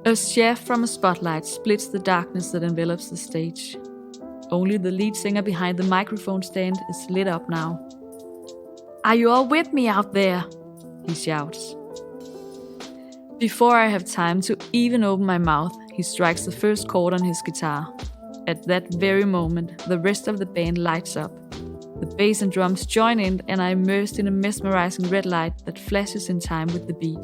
A shaft from a spotlight splits the darkness that envelops the stage. Only the lead singer behind the microphone stand is lit up now. "Are you all with me out there?" he shouts. Before I have time to even open my mouth, he strikes the first chord on his guitar. At that very moment, the rest of the band lights up. The bass and drums join in, and I am immersed in a mesmerizing red light that flashes in time with the beat.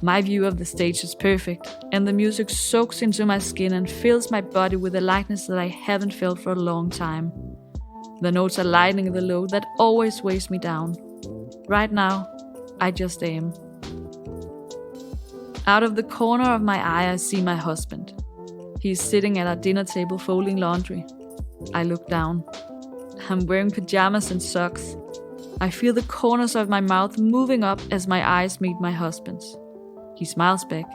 My view of the stage is perfect, and the music soaks into my skin and fills my body with a lightness that I haven't felt for a long time. The notes are lightening the load that always weighs me down. Right now, I just am. Out of the corner of my eye, I see my husband. He is sitting at our dinner table folding laundry. I look down. I'm wearing pajamas and socks. I feel the corners of my mouth moving up as my eyes meet my husband's. He smiles back.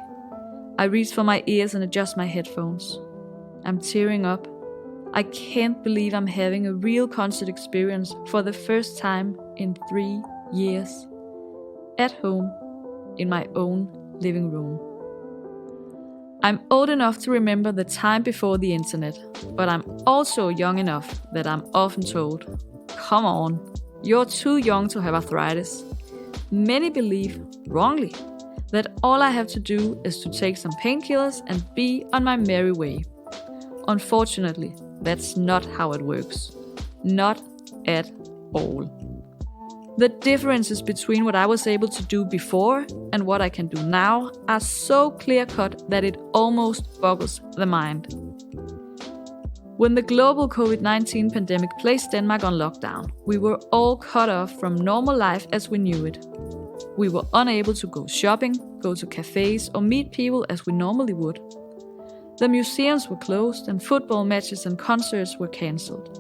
I reach for my ears and adjust my headphones. I'm tearing up. I can't believe I'm having a real concert experience for the first time in 3 years. At home, in my own living room. I'm old enough to remember the time before the internet, but I'm also young enough that I'm often told, "Come on, you're too young to have arthritis." Many believe, wrongly, that all I have to do is to take some painkillers and be on my merry way. Unfortunately, that's not how it works. Not at all. The differences between what I was able to do before and what I can do now are so clear-cut that it almost boggles the mind. When the global COVID-19 pandemic placed Denmark on lockdown, we were all cut off from normal life as we knew it. We were unable to go shopping, go to cafes, or meet people as we normally would. The museums were closed and football matches and concerts were cancelled.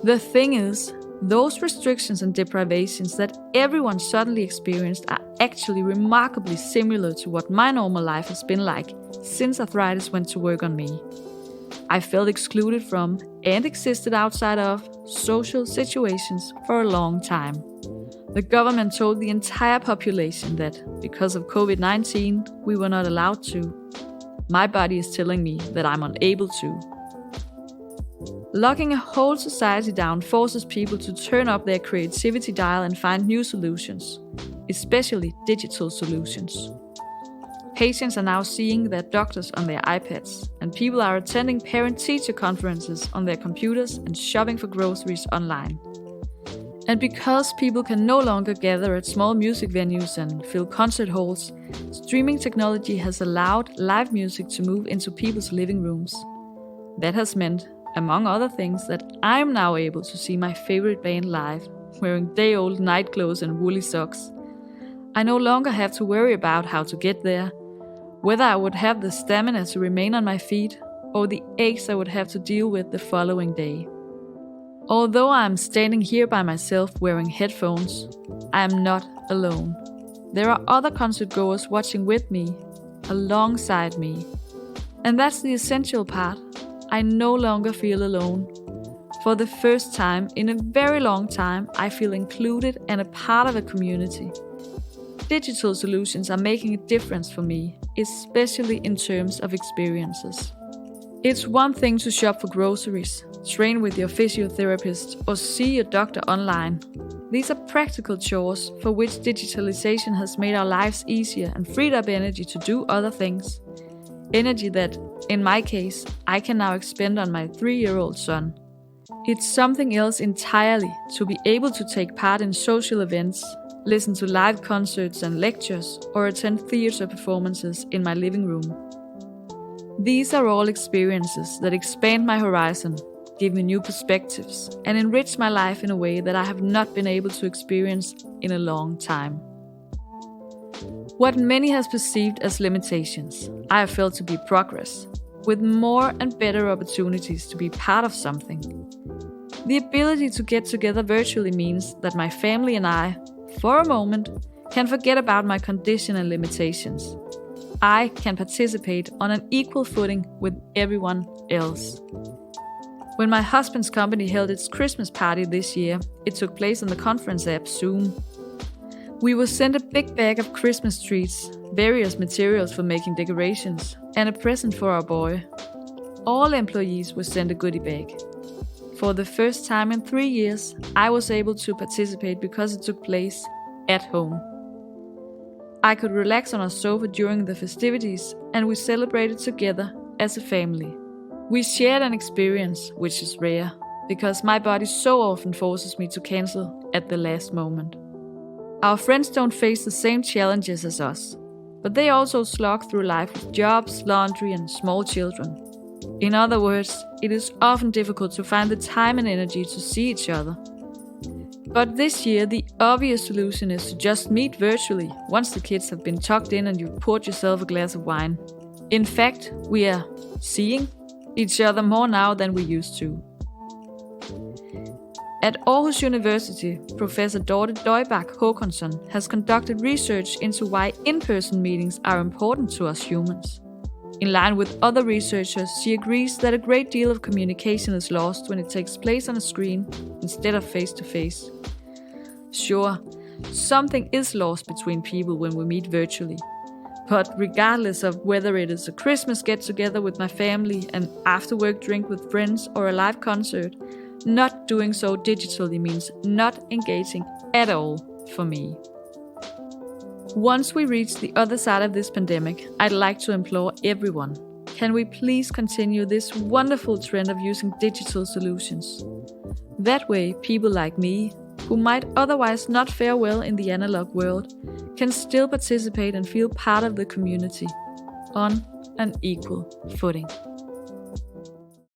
The thing is, those restrictions and deprivations that everyone suddenly experienced are actually remarkably similar to what my normal life has been like since arthritis went to work on me. I felt excluded from and existed outside of social situations for a long time. The government told the entire population that because of COVID-19, we were not allowed to. My body is telling me that I'm unable to. Locking a whole society down forces people to turn up their creativity dial and find new solutions, especially digital solutions. Patients are now seeing their doctors on their iPads, and people are attending parent-teacher conferences on their computers and shopping for groceries online. And because people can no longer gather at small music venues and fill concert halls, streaming technology has allowed live music to move into people's living rooms. That has meant, among other things, that I'm now able to see my favorite band live, wearing day-old night clothes and woolly socks. I no longer have to worry about how to get there, whether I would have the stamina to remain on my feet, or the aches I would have to deal with the following day. Although I am standing here by myself wearing headphones, I am not alone. There are other concert goers watching with me, alongside me. And that's the essential part. I no longer feel alone. For the first time in a very long time, I feel included and a part of a community. Digital solutions are making a difference for me, especially in terms of experiences. It's one thing to shop for groceries, train with your physiotherapist, or see your doctor online. These are practical chores for which digitalization has made our lives easier and freed up energy to do other things. Energy that, in my case, I can now expend on my 3-year-old son. It's something else entirely to be able to take part in social events, listen to live concerts and lectures, or attend theater performances in my living room. These are all experiences that expand my horizon, give me new perspectives, and enrich my life in a way that I have not been able to experience in a long time. What many has perceived as limitations, I have felt to be progress, with more and better opportunities to be part of something. The ability to get together virtually means that my family and I, for a moment, can forget about my condition and limitations. I can participate on an equal footing with everyone else. When my husband's company held its Christmas party this year, it took place on the conference app Zoom. We were sent a big bag of Christmas trees, various materials for making decorations, and a present for our boy. All employees were sent a goodie bag. For the first time in 3 years, I was able to participate because it took place at home. I could relax on a sofa during the festivities, and we celebrated together as a family. We shared an experience, which is rare, because my body so often forces me to cancel at the last moment. Our friends don't face the same challenges as us, but they also slog through life with jobs, laundry, and small children. In other words, it is often difficult to find the time and energy to see each other. But this year, the obvious solution is to just meet virtually once the kids have been tucked in and you've poured yourself a glass of wine. In fact, we are seeing each other more now than we used to. At Aarhus University, Professor Dorte Døjbak Håkansson has conducted research into why in-person meetings are important to us humans. In line with other researchers, she agrees that a great deal of communication is lost when it takes place on a screen instead of face-to-face. Sure, something is lost between people when we meet virtually. But regardless of whether it is a Christmas get-together with my family, an after-work drink with friends, or a live concert, not doing so digitally means not engaging at all for me. Once we reach the other side of this pandemic, I'd like to implore everyone, can we please continue this wonderful trend of using digital solutions? That way, people like me, who might otherwise not fare well in the analog world, can still participate and feel part of the community on an equal footing.